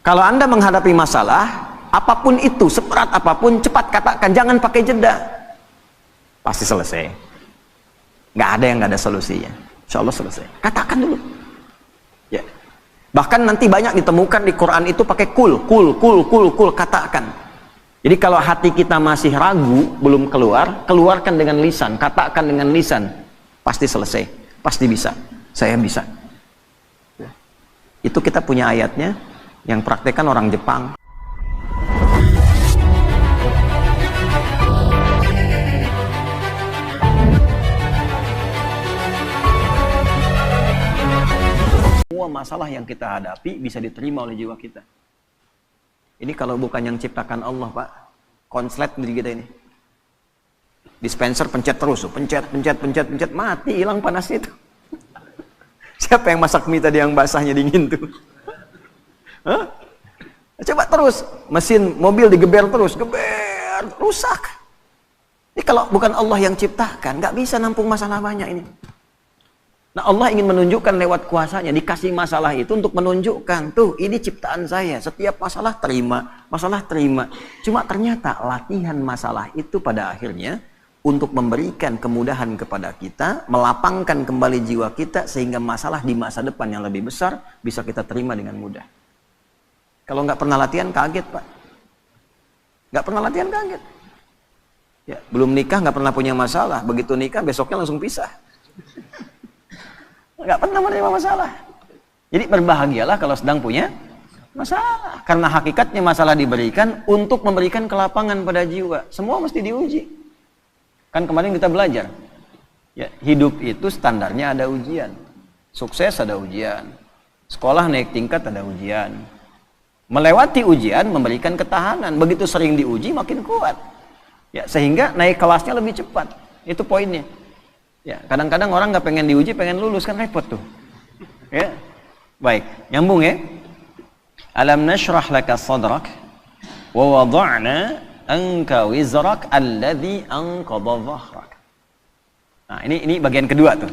Kalau Anda menghadapi masalah, apapun itu, seberat apapun, cepat katakan, jangan pakai jeda. Pasti selesai. Nggak ada yang nggak ada solusinya. Insya Allah selesai. Katakan dulu. Ya. Bahkan nanti banyak ditemukan di Quran itu pakai kul, katakan. Jadi kalau hati kita masih ragu, belum keluar, keluarkan dengan lisan, katakan dengan lisan. Pasti selesai, pasti bisa. Saya bisa. Ya. Itu kita punya ayatnya, yang praktekkan orang Jepang. Semua masalah yang kita hadapi bisa diterima oleh jiwa kita. Ini kalau bukan yang ciptakan Allah, Pak. Konslet diri kita ini. Dispenser pencet terus, pencet, mati, hilang panasnya itu. Siapa yang masak mie tadi yang basahnya dingin tuh? Hah? Coba terus, mesin mobil digeber terus, geber, rusak. Ini kalau bukan Allah yang ciptakan, nggak bisa nampung masalah banyak ini. Nah, Allah ingin menunjukkan lewat kuasanya, dikasih masalah itu untuk menunjukkan, tuh ini ciptaan saya, setiap masalah terima. Cuma ternyata latihan masalah itu pada akhirnya untuk memberikan kemudahan kepada kita, melapangkan kembali jiwa kita sehingga masalah di masa depan yang lebih besar bisa kita terima dengan mudah. Kalau nggak pernah latihan kaget, Pak. Nggak pernah latihan kaget. Ya, belum nikah nggak pernah punya masalah, begitu nikah besoknya langsung pisah. Nggak pernah menerima masalah. Jadi berbahagialah kalau sedang punya masalah. Karena hakikatnya masalah diberikan untuk memberikan kelapangan pada jiwa. Semua mesti diuji. Kan kemarin kita belajar. Ya, hidup itu standarnya ada ujian. Sukses ada ujian. Sekolah naik tingkat ada ujian. Melewati ujian memberikan ketahanan. Begitu sering diuji makin kuat. Ya, sehingga naik kelasnya lebih cepat. Itu poinnya. Ya, kadang-kadang orang nggak pengen diuji, pengen lulus, kan repot tuh. Ya, baik, nyambung ya. Alam nashrah laka sadrak wa wada'na anka wizrak alladhi anqadha dhahrak. Nah, ini bagian kedua tuh.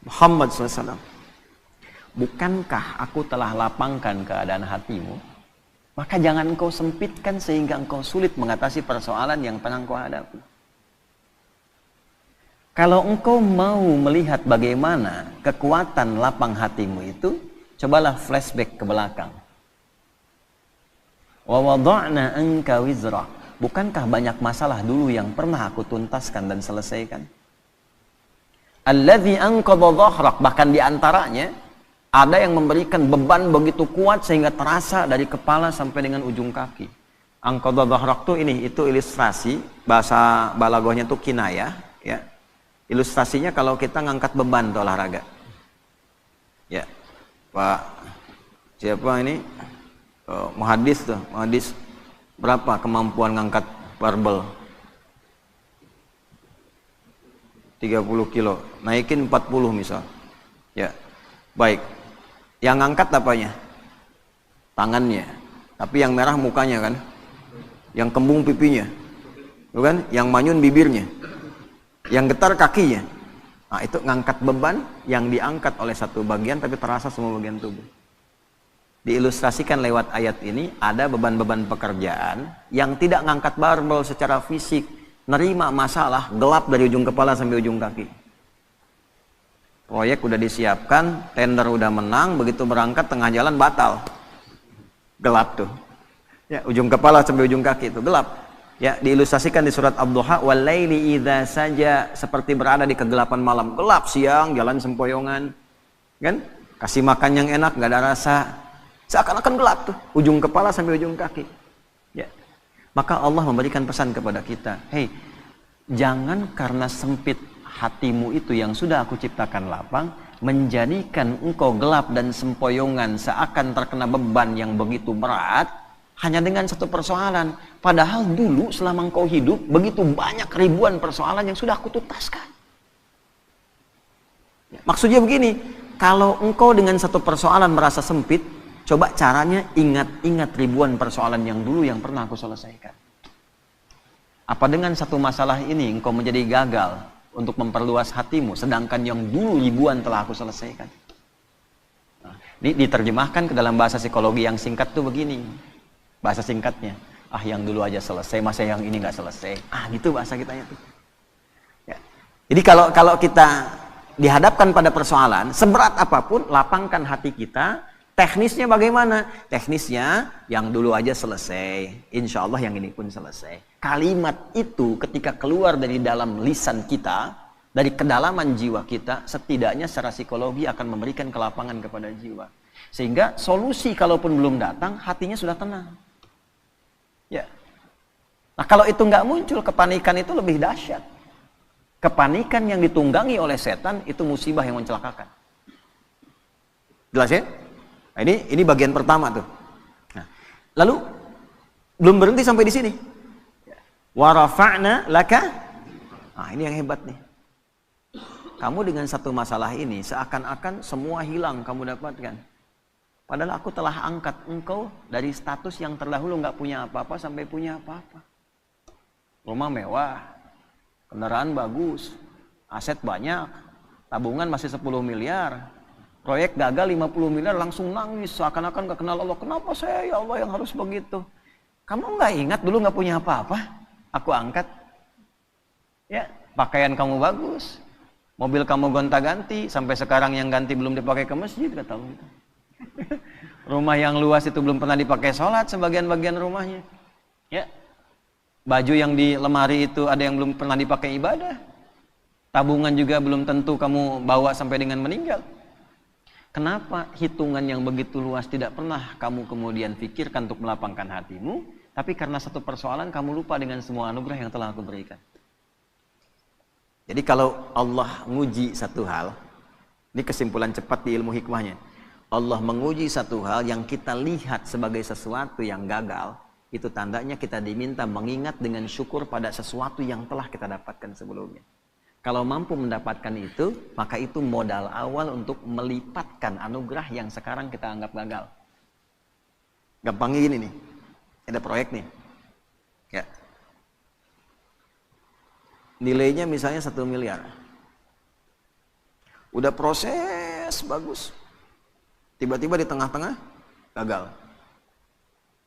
Muhammad SAW, bukankah aku telah lapangkan keadaan hatimu? Maka jangan engkau sempitkan sehingga engkau sulit mengatasi persoalan yang tengah engkau hadapi. Kalau engkau mau melihat bagaimana kekuatan lapang hatimu itu, cobalah flashback ke belakang. Wa wada'na anka wizra. Bukankah banyak masalah dulu yang pernah aku tuntaskan dan selesaikan? Alladzi anqadha dhahrak, bahkan diantaranya ada yang memberikan beban begitu kuat sehingga terasa dari kepala sampai dengan ujung kaki. Anqadha dhahrak itu ilustrasi, bahasa balaghahnya itu kinayah, ya. Ilustrasinya kalau kita ngangkat beban tuh olahraga. Ya, Pak, siapa ini? Muhadis tuh, muhadis berapa kemampuan ngangkat barbel? 30 kilo, naikin 40 misal. Ya, baik. Yang ngangkat apanya? Tangannya. Tapi yang merah mukanya kan? Yang kembung pipinya. Bukan? Yang manyun bibirnya. Yang getar kakinya. Nah, itu ngangkat beban yang diangkat oleh satu bagian tapi terasa semua bagian tubuh. Diilustrasikan lewat ayat ini, ada beban-beban pekerjaan yang tidak ngangkat barbel secara fisik, nerima masalah, gelap dari ujung kepala sampai ujung kaki. Proyek udah disiapkan, tender udah menang, begitu berangkat tengah jalan batal. Gelap tuh. Ya, ujung kepala sampai ujung kaki itu gelap. Ya, diilustrasikan di surat Ad-Duha, wal-laili idza saja, seperti berada di kegelapan malam. Gelap siang, jalan sempoyongan. Kan? Kasih makan yang enak, nggak ada rasa. Seakan-akan gelap tuh, ujung kepala sampai ujung kaki. Ya. Maka Allah memberikan pesan kepada kita, "Hei, jangan karena sempit hatimu itu yang sudah aku ciptakan lapang, menjadikan engkau gelap dan sempoyongan seakan terkena beban yang begitu berat hanya dengan satu persoalan. Padahal dulu selama engkau hidup, begitu banyak ribuan persoalan yang sudah aku tuntaskan." Ya, maksudnya begini, kalau engkau dengan satu persoalan merasa sempit, coba caranya ingat-ingat ribuan persoalan yang dulu yang pernah aku selesaikan. Apa dengan satu masalah ini engkau menjadi gagal untuk memperluas hatimu, sedangkan yang dulu ribuan telah aku selesaikan? Nah, Ini diterjemahkan ke dalam bahasa psikologi yang singkat tuh begini. Bahasa singkatnya, yang dulu aja selesai, masa yang ini nggak selesai. Gitu bahasa kitanya tuh. Ya. Jadi kalau kita dihadapkan pada persoalan, seberat apapun, lapangkan hati kita. Teknisnya bagaimana? Teknisnya, yang dulu aja selesai. Insya Allah yang ini pun selesai. Kalimat itu ketika keluar dari dalam lisan kita, dari kedalaman jiwa kita, setidaknya secara psikologi akan memberikan kelapangan kepada jiwa. Sehingga solusi kalaupun belum datang, hatinya sudah tenang. Ya. Nah kalau itu nggak muncul, kepanikan itu lebih dahsyat. Kepanikan yang ditunggangi oleh setan itu musibah yang mencelakakan. Jelas ya? Nah, ini bagian pertama tuh. Nah, lalu belum berhenti sampai di sini. Wa rafa'na laka. Nah, ini yang hebat nih. Kamu dengan satu masalah ini seakan-akan semua hilang kamu dapatkan. Padahal aku telah angkat engkau dari status yang terdahulu nggak punya apa-apa sampai punya apa-apa. Rumah mewah, kendaraan bagus, aset banyak, tabungan masih 10 miliar, proyek gagal 50 miliar, langsung nangis seakan-akan gak kenal Allah. Kenapa saya ya Allah yang harus begitu? Kamu nggak ingat dulu nggak punya apa-apa? Aku angkat. Ya, pakaian kamu bagus, mobil kamu gonta-ganti, sampai sekarang yang ganti belum dipakai ke masjid, kata Allah. Rumah yang luas itu belum pernah dipakai sholat sebagian-bagian rumahnya. Ya. Baju yang di lemari itu ada yang belum pernah dipakai ibadah. Tabungan juga belum tentu kamu bawa sampai dengan meninggal. Kenapa hitungan yang begitu luas tidak pernah kamu kemudian pikirkan untuk melapangkan hatimu, tapi karena satu persoalan kamu lupa dengan semua anugerah yang telah aku berikan. Jadi kalau Allah nguji satu hal, ini kesimpulan cepat di ilmu hikmahnya. Allah menguji satu hal yang kita lihat sebagai sesuatu yang gagal, itu tandanya kita diminta mengingat dengan syukur pada sesuatu yang telah kita dapatkan sebelumnya. Kalau mampu mendapatkan itu, maka itu modal awal untuk melipatkan anugerah yang sekarang kita anggap gagal. Gampangnya gini nih, ada proyek nih, ya. Nilainya misalnya 1 miliar. Udah proses bagus. Tiba-tiba di tengah-tengah gagal.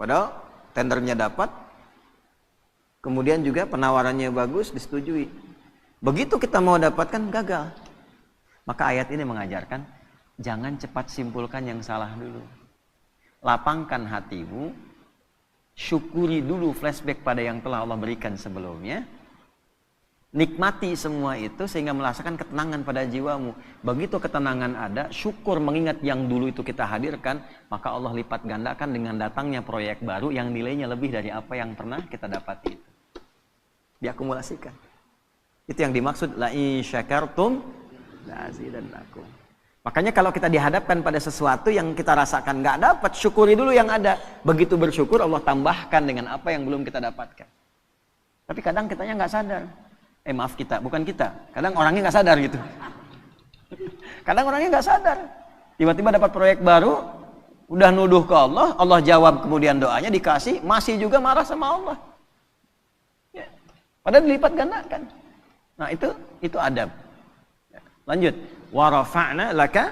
Padahal tendernya dapat, kemudian juga penawarannya bagus, disetujui. Begitu kita mau dapatkan, gagal. Maka ayat ini mengajarkan, jangan cepat simpulkan yang salah dulu. Lapangkan hatimu, syukuri dulu, flashback pada yang telah Allah berikan sebelumnya. Nikmati semua itu sehingga merasakan ketenangan pada jiwamu. Begitu ketenangan ada, syukur mengingat yang dulu itu kita hadirkan, maka Allah lipat gandakan dengan datangnya proyek baru yang nilainya lebih dari apa yang pernah kita dapati itu. Diakumulasikan. Itu yang dimaksud la in syakartum la azidannakum. Makanya kalau kita dihadapkan pada sesuatu yang kita rasakan nggak dapat, syukuri dulu yang ada. Begitu bersyukur, Allah tambahkan dengan apa yang belum kita dapatkan. Tapi kadang kitanya nggak sadar. Maaf kita, bukan kita. Kadang orangnya nggak sadar gitu. Kadang orangnya nggak sadar. Tiba-tiba dapat proyek baru, udah nuduh ke Allah, Allah jawab kemudian doanya dikasih, masih juga marah sama Allah. Ya. Padahal dilipat gandakan. Nah itu adab. Ya. Lanjut. Wa rafa'na laka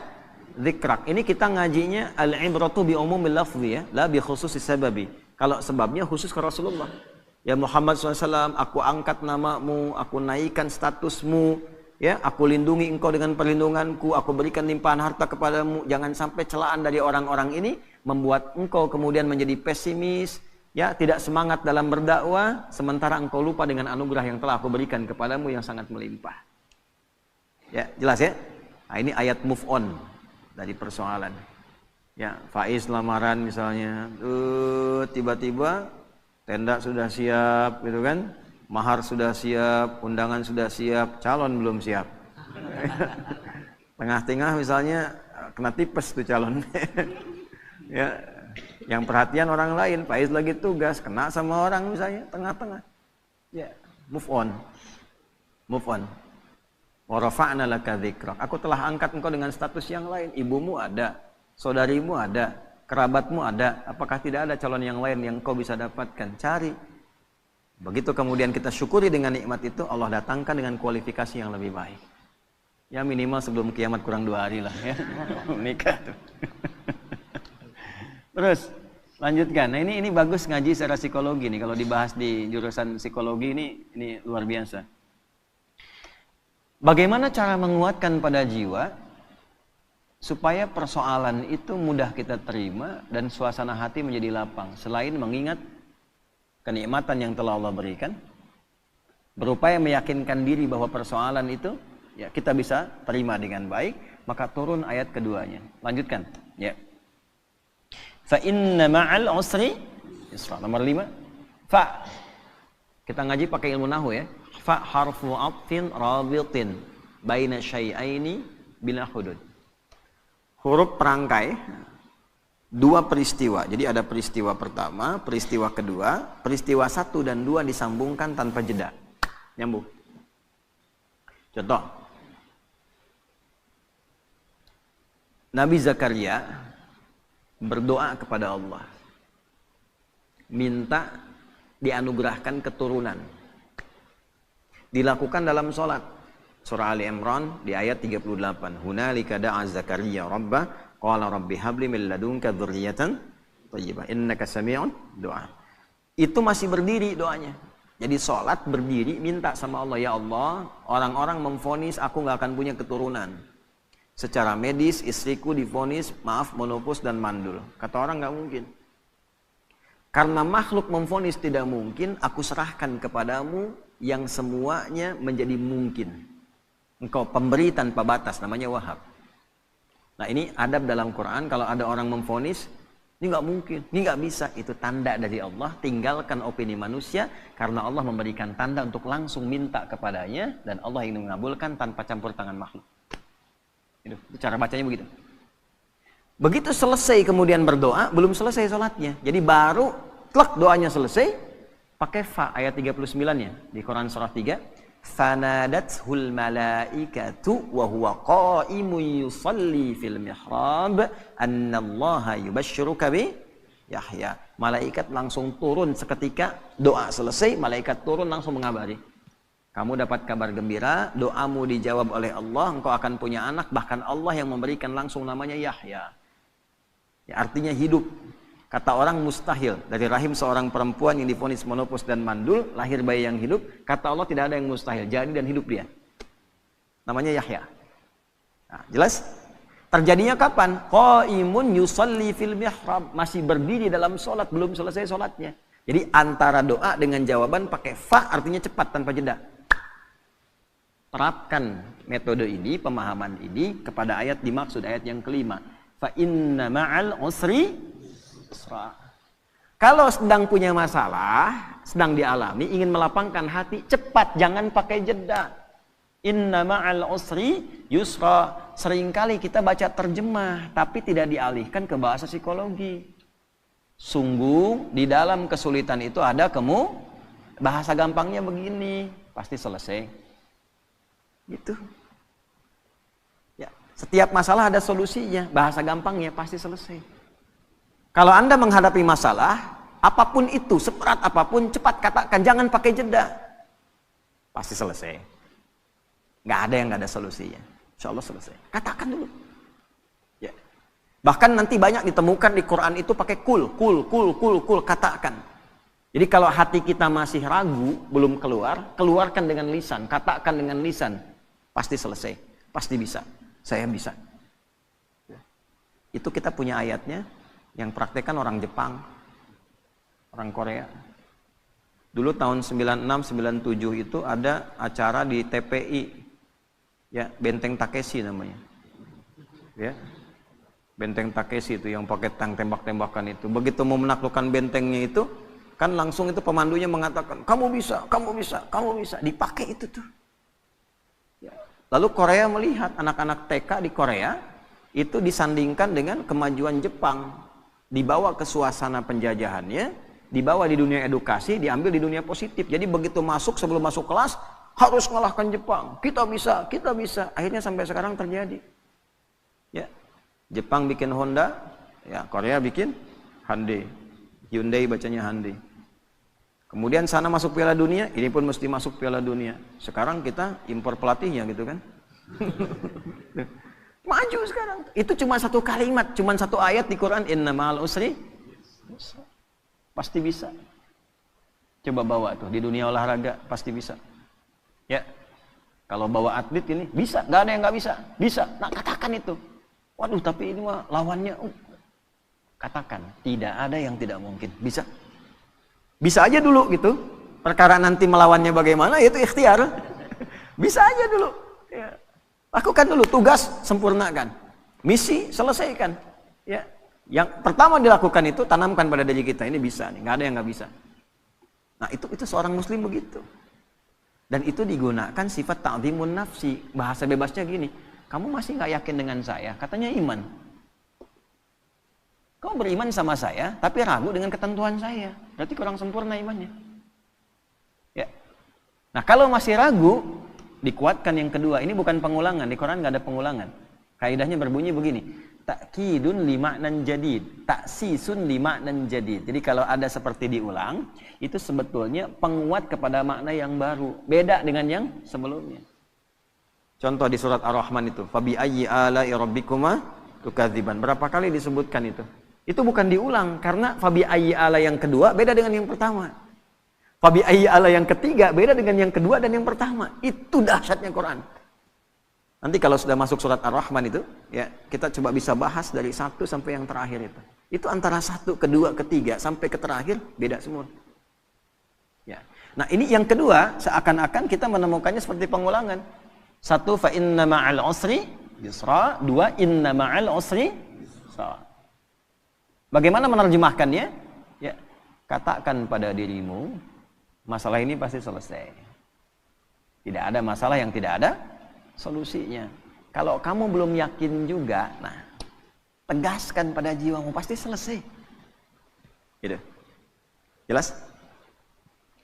dzikrak. Ini kita ngajinya al-ibratu bi umumil lafzi ya, la bi khususis sababi. Kalau sebabnya khusus ke Rasulullah. Ya Muhammad SAW, aku angkat namamu, aku naikkan statusmu, ya, aku lindungi engkau dengan perlindunganku, aku berikan limpahan harta kepadamu. Jangan sampai celaan dari orang-orang ini membuat engkau kemudian menjadi pesimis, ya, tidak semangat dalam berdakwah, sementara engkau lupa dengan anugerah yang telah aku berikan kepadamu yang sangat melimpah. Ya, jelas ya? Nah, ini ayat move on dari persoalan. Ya, Faiz lamaran misalnya, tiba-tiba tenda sudah siap, gitu kan? Mahar sudah siap, undangan sudah siap, calon belum siap. Tengah-tengah misalnya kena tipes tuh calon. Ya, yang perhatian orang lain, Faiz lagi tugas, kena sama orang misalnya tengah-tengah. Ya, move on. Move on. Wa rafa'na laka dzikrak. Aku telah angkat engkau dengan status yang lain. Ibumu ada, saudarimu ada, kerabatmu ada, apakah tidak ada calon yang lain yang kau bisa dapatkan? Cari. Begitu kemudian kita syukuri dengan nikmat itu, Allah datangkan dengan kualifikasi yang lebih baik. Ya minimal sebelum kiamat kurang 2 hari lah ya. Nikah tuh. Terus lanjutkan. Nah, ini bagus ngaji secara psikologi nih. Kalau dibahas di jurusan psikologi ini luar biasa. Bagaimana cara menguatkan pada jiwa supaya persoalan itu mudah kita terima dan suasana hati menjadi lapang. Selain mengingat kenikmatan yang telah Allah berikan, berupaya meyakinkan diri bahwa persoalan itu ya kita bisa terima dengan baik, maka turun ayat keduanya. Lanjutkan, ya. Fa inna ma'al usri yusra. Nomor 5. Fa. Kita ngaji pakai ilmu nahwu ya. Fa harfu atfin rabitin baina syai'aini bila hudud. Huruf perangkai dua peristiwa. Jadi ada peristiwa pertama, peristiwa kedua, peristiwa 1 dan 2 disambungkan tanpa jeda. Nyambung. Contoh. Nabi Zakaria berdoa kepada Allah. Minta dianugerahkan keturunan. Dilakukan dalam sholat. Surah Ali Imran di ayat 38. Hunalika da'a Zakaria rabbah qala rabbi habli min ladunka dzurriyyatan thayyibah innaka sami'un du'a. Itu masih berdiri doanya. Jadi sholat berdiri minta sama Allah, ya Allah, orang-orang memvonis aku nggak akan punya keturunan. Secara medis istriku divonis maaf monopus dan mandul. Kata orang nggak mungkin. Karena makhluk memvonis tidak mungkin, aku serahkan kepadamu yang semuanya menjadi mungkin. Engkau pemberi tanpa batas, namanya Wahhab. Nah ini adab dalam Quran, kalau ada orang memvonis, ini nggak mungkin, ini nggak bisa, itu tanda dari Allah. Tinggalkan opini manusia, karena Allah memberikan tanda untuk langsung minta kepadanya, dan Allah ingin mengabulkan tanpa campur tangan makhluk. Itu cara bacanya begitu. Begitu selesai kemudian berdoa, belum selesai sholatnya. Jadi baru tlak doanya selesai, pakai fa ayat 39-nya di Quran surah 3. Fanadathul malaikatu wa huwa qa'imun yusalli fil mihrab annallaha yubashshiruka bi Yahya. Malaikat langsung turun seketika doa selesai, malaikat turun langsung mengabari. Kamu dapat kabar gembira, doamu dijawab oleh Allah, engkau akan punya anak, bahkan Allah yang memberikan langsung namanya Yahya. Ya, artinya hidup. Kata orang mustahil, dari rahim seorang perempuan yang divonis monopus dan mandul, lahir bayi yang hidup. Kata Allah tidak ada yang mustahil, jadi dan hidup dia. Namanya Yahya. Nah, jelas? Terjadinya kapan? Qaimun yusalli fil mihrab, masih berdiri dalam sholat, belum selesai sholatnya. Jadi antara doa dengan jawaban pakai fa, artinya cepat tanpa jeda. Terapkan metode ini, pemahaman ini kepada ayat dimaksud, ayat yang kelima. Fa inna ma'al usri. Kalau sedang punya masalah, sedang dialami, ingin melapangkan hati, cepat, jangan pakai jeda. Inna ma'al usri yusra. Seringkali kita baca terjemah, tapi tidak dialihkan ke bahasa psikologi. Sungguh, di dalam kesulitan itu ada bahasa gampangnya begini, pasti selesai. Gitu. Ya, setiap masalah ada solusinya, bahasa gampangnya pasti selesai. Kalau Anda menghadapi masalah, apapun itu, seberat apapun, cepat katakan, jangan pakai jeda. Pasti selesai. Nggak ada yang nggak ada solusinya. Insya Allah selesai. Katakan dulu. Ya. Bahkan nanti banyak ditemukan di Quran itu pakai kul, katakan. Jadi kalau hati kita masih ragu, belum keluar, keluarkan dengan lisan, katakan dengan lisan. Pasti selesai. Pasti bisa. Saya bisa. Ya. Itu kita punya ayatnya. Yang praktekkan orang Jepang, orang Korea. Dulu tahun 96-97 itu ada acara di TPI, ya Benteng Takeshi namanya, ya Benteng Takeshi itu yang pakai tank tembak-tembakan itu. Begitu mau menaklukkan bentengnya itu, kan langsung itu pemandunya mengatakan, kamu bisa, kamu bisa, kamu bisa. Dipakai itu tuh. Ya. Lalu Korea melihat anak-anak TK di Korea itu disandingkan dengan kemajuan Jepang. Dibawa ke suasana penjajahannya, dibawa di dunia edukasi, diambil di dunia positif. Jadi begitu masuk, sebelum masuk kelas, harus mengalahkan Jepang. Kita bisa, kita bisa. Akhirnya sampai sekarang terjadi. Ya, Jepang bikin Honda, ya Korea bikin Hyundai. Hyundai bacanya Hyundai. Kemudian sana masuk Piala Dunia, ini pun mesti masuk Piala Dunia. Sekarang kita impor pelatihnya gitu kan. Maju sekarang. Itu cuma satu kalimat, cuma satu ayat di Quran, inna ma'al usri. Pasti bisa. Coba bawa tuh di dunia olahraga, pasti bisa. Ya. Kalau bawa atlet ini bisa, nggak ada yang nggak bisa. Bisa. Nah, katakan itu. Waduh, tapi ini mah lawannya. Katakan, tidak ada yang tidak mungkin. Bisa. Bisa aja dulu gitu. Perkara nanti melawannya bagaimana, itu ikhtiar. Bisa aja dulu. Ya. Lakukan dulu, tugas sempurnakan. Misi selesaikan. Ya. Yang pertama dilakukan itu tanamkan pada diri kita, ini bisa nih, nggak ada yang nggak bisa. Nah, itu seorang muslim begitu. Dan itu digunakan sifat ta'dhimun nafsi. Bahasa bebasnya gini, kamu masih nggak yakin dengan saya? Katanya iman. Kau beriman sama saya, tapi ragu dengan ketentuan saya. Berarti kurang sempurna imannya. Ya. Nah, kalau masih ragu, dikuatkan yang kedua. Ini bukan pengulangan, di Quran nggak ada pengulangan. Kaidahnya berbunyi begini, takkidun lima'nan jadid, taksisun lima'nan jadid. Jadi kalau ada seperti diulang, itu sebetulnya penguat kepada makna yang baru, beda dengan yang sebelumnya. Contoh di surat Ar-Rahman itu, fabi ayyi ala'i rabbikuma tukadziban. Berapa kali disebutkan itu? Itu bukan diulang, karena fabi ayyi ala yang kedua beda dengan yang pertama. Fabi ayyi ala yang ketiga beda dengan yang kedua dan yang pertama. Itu dahsyatnya Quran. Nanti kalau sudah masuk surat Ar-Rahman itu, ya kita coba bisa bahas dari 1 sampai yang terakhir itu. Itu antara 1, kedua, ketiga sampai ke terakhir beda semua. Ya. Nah, ini yang kedua seakan-akan kita menemukannya seperti pengulangan. 1 fa inna ma'al usri yusra, 2 inna ma'al usri yusra. Bagaimana menerjemahkannya? Ya, katakan pada dirimu, masalah ini pasti selesai. Tidak ada masalah yang tidak ada solusinya. Kalau kamu belum yakin juga, nah, tegaskan pada jiwamu pasti selesai. Gitu. Jelas?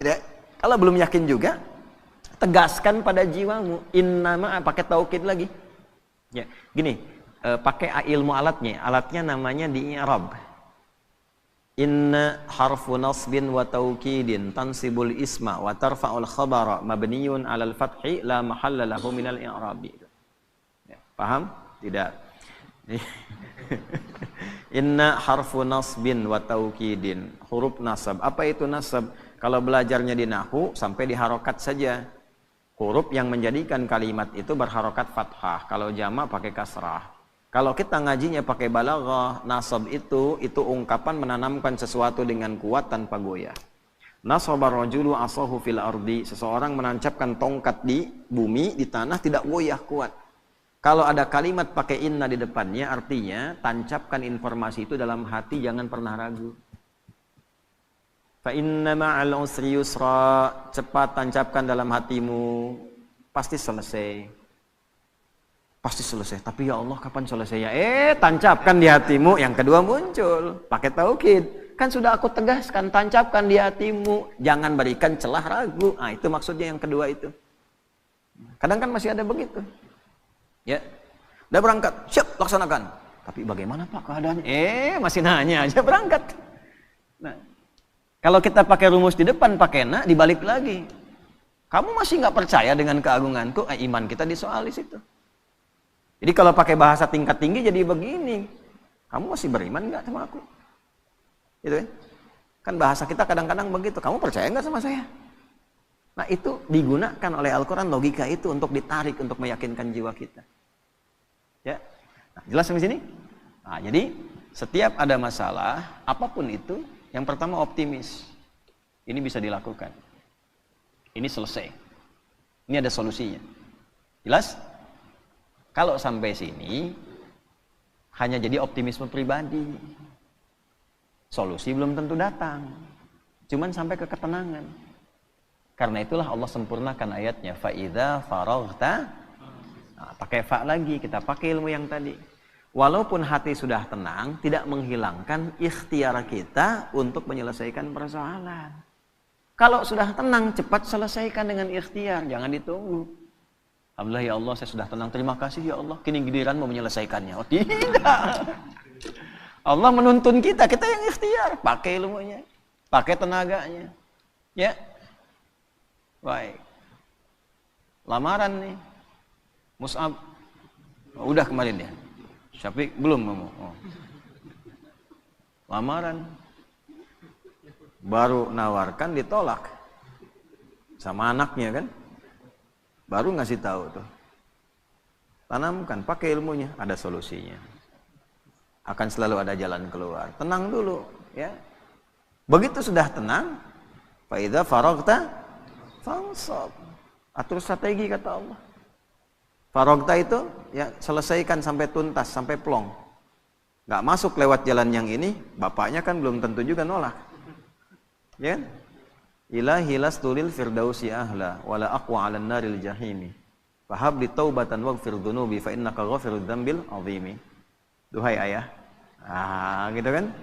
Tidak. Kalau belum yakin juga, tegaskan pada jiwamu. Innama, pakai taukid lagi. Ya, gini, pakai ilmu alatnya. Alatnya namanya di i'rab. Inna harfu nasbin wa taukidin tansibul isma wa tarfa'ul khabara mabniyun 'alal fathi la mahalla lahu minal i'rabi. Ya, paham? Tidak. Inna harfu nasbin wa taukidin, huruf nasab. Apa itu nasab? Kalau belajarnya di nahwu sampai di harokat saja. Huruf yang menjadikan kalimat itu berharokat fathah. Kalau jamak pakai kasrah. Kalau kita ngajinya pakai balaghah, nasab itu ungkapan menanamkan sesuatu dengan kuat tanpa goyah. Nasabar rajulu asahu fil ardi, seseorang menancapkan tongkat di bumi, di tanah, tidak goyah, kuat. Kalau ada kalimat pakai inna di depannya, artinya tancapkan informasi itu dalam hati, jangan pernah ragu. Fa inna ma'al usri yusra, cepat tancapkan dalam hatimu, pasti selesai. Pasti selesai. Tapi ya Allah, kapan selesainya? Tancapkan di hatimu. Yang kedua muncul, pakai taukid. Kan sudah aku tegaskan, tancapkan di hatimu. Jangan berikan celah ragu. Nah, itu maksudnya yang kedua itu. Kadang kan masih ada begitu. Ya. Udah berangkat, siap, laksanakan. Tapi bagaimana Pak keadaannya? Masih nanya aja berangkat. Nah, kalau kita pakai rumus di depan, pakai na, dibalik lagi. Kamu masih nggak percaya dengan keagunganku? Iman kita disoal di situ. Jadi kalau pakai bahasa tingkat tinggi jadi begini, kamu masih beriman nggak sama aku? Gitu kan? Kan bahasa kita kadang-kadang begitu, kamu percaya nggak sama saya? Nah, itu digunakan oleh Al-Quran, logika itu untuk ditarik, untuk meyakinkan jiwa kita. Ya, nah, jelas sampai sini? Nah, jadi setiap ada masalah, apapun itu, yang pertama optimis. Ini bisa dilakukan. Ini selesai. Ini ada solusinya. Jelas? Kalau sampai sini, hanya jadi optimisme pribadi. Solusi belum tentu datang. Cuman sampai ke ketenangan. Karena itulah Allah sempurnakan ayatnya. Fa'idha faraghta. Nah, pakai fa lagi, kita pakai ilmu yang tadi. Walaupun hati sudah tenang, tidak menghilangkan ikhtiar kita untuk menyelesaikan persoalan. Kalau sudah tenang, cepat selesaikan dengan ikhtiar. Jangan ditunggu. Alhamdulillah ya Allah, saya sudah tenang. Terima kasih ya Allah. Kini giliran mau menyelesaikannya. Oh tidak. Allah menuntun kita yang ikhtiar. Pakai ilmunya. Pakai tenaganya. Ya. Baik. Lamaran nih. Mus'ab. Oh, udah kemarin ya. Syafiq belum ngomong. Oh. Lamaran. Baru nawarkan ditolak. Sama anaknya kan. Baru ngasih tahu tuh. Tanamkan, pakai ilmunya, ada solusinya. Akan selalu ada jalan keluar. Tenang dulu, ya. Begitu sudah tenang, fa idza faragta fansab. Atur strategi kata Allah. Faragta itu ya selesaikan sampai tuntas, sampai plong. Enggak masuk lewat jalan yang ini, bapaknya kan belum tentu juga nolak. Ya. Ilahi lastulil firdausi ahla wala aqwa 'alan naril jahimi. Fahab li taubatan waghfir dhunubi fa innaka ghafirudz dzambil 'azimi. Duhai ayah. Gitu kan?